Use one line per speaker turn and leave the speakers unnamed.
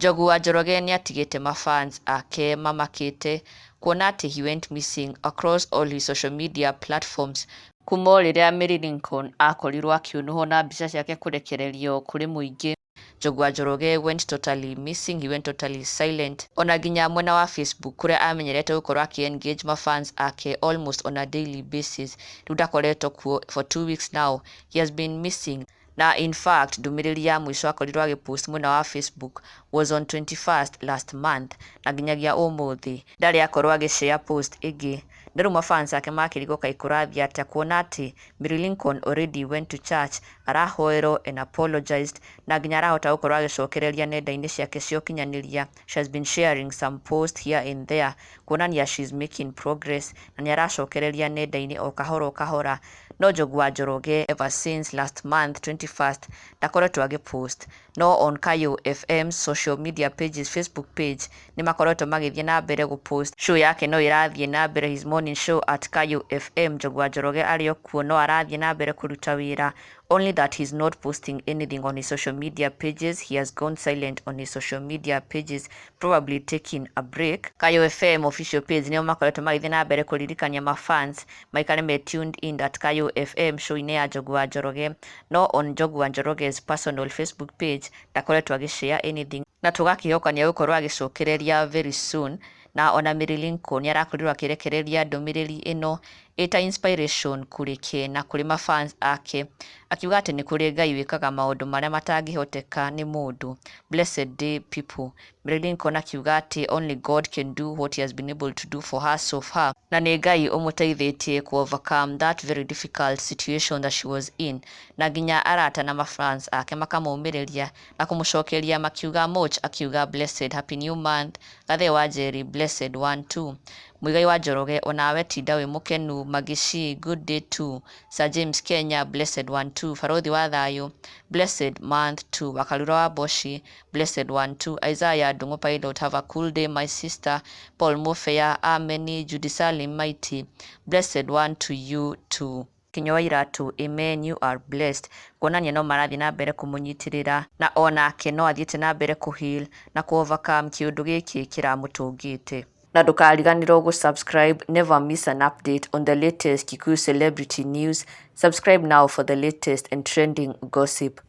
Njogu wa Njoroge nĩatigĩte Mafans ake Mamakîîte kuona atĩ he went missing across all his social media platforms kuma rĩrĩa Mary Lincoln akorirwo akiunũhwo na mbica ciake kũrekererio kũrĩ mũingĩ. Njogu wa Njoroge went totally missing, he went totally silent. Ona nginya mwena wa Facebook kũrĩa amenyerete gũkorwo aki-engage Mafans ake almost on a daily basis, rĩu ndakoretwo kuo for 2 weeks now. He has been missing. Na in fact ndũmĩrĩri ya mũico akorirwo agĩpost mwena wa Facebook was on 21st last month, na nginyagia ũmũthĩ ndarĩ akorwo agĩshare post ĩngĩ. Na rĩu Mafans ake makĩrigwo kaĩ kũrathiĩ atĩa kuona atĩ Mary Lincoln already went to church, arahoerwo and apologized, na nginya arahota gũkorwo agĩcokereria nenda-inĩ ciake cia ũkinyanĩria. She has been sharing some post here and there kuonania she's making progress, na nĩ aracokereria nenda-inĩ o kahora o kahora. No Njogu wa Njoroge ever since last month 21st ndakoretwo agĩpost. No on Kayo FM social media pages, Facebook page nĩ makoretwo magĩthiĩ na mbere gũpost. Show yake no irathiĩ na mbere, his morning show at Kayo FM. Njogu wa Njoroge arĩ o kuo no arathiĩ na mbere kũruta wĩra, only that he's not posting anything on his social media pages. He has gone silent on his social media pages, probably taking a break. Kayo FM official page nĩo makoretwo magĩthiĩ na mbere kũririkania Mafans maikare me tuned in at Kayo FM show-inĩ ya Njogu wa Njoroge. No on Njogu wa Njoroge's personal Facebook page ndakoretwo agĩshare anything, na tũgakĩhoka nĩ egũkorwo agĩcokereria very soon. Na ona Mary Lincoln nĩ arakorirwo akĩrekereria ndũmĩrĩri ĩno ĩta inspiration kũrĩ ke na kũrĩ Mafans ake, akiuga atĩ nĩ kũrĩ Ngai wĩkaga maũndũ marĩa matangĩhoteka nĩ mũndũ. Blessed day people. Mary Lincoln akiuga atĩ only God can do what he has been able to do for her so far, na nĩ Ngai ũmũteithĩtie ku overcome that very difficult situation that she was in. Na nginya arata na Mafans ake makamũmĩrĩria na kũmũcokeria makiuga much, akiuga blessed happy new month. Gathe wa Njeri blessed one too. Muigai wa Njoroge onawe tinda wĩ mũkenu. Magishi good day too. Sir James Kenya blessed one too. Barothi wa Thayũ blessed month too. Wakalura wa Boshi blessed one too. Isaiah Ndung'u Pilot have a cool day my sister. Paul Mofea Ameni Judy Salim Mighty blessed one to you too. Kinyo Iratu amen, you are blessed. Kuonania no marathiĩ na mbere kũmũnyitĩrĩra na onake no athiĩte na mbere kũheal na ku overcome kĩũndũ gĩkĩ kĩramũtũngĩte. Na ndũkariganĩrwo gũsubscribe, never miss an update on the latest Kikuyu celebrity news. Subscribe now for the latest and trending gossip.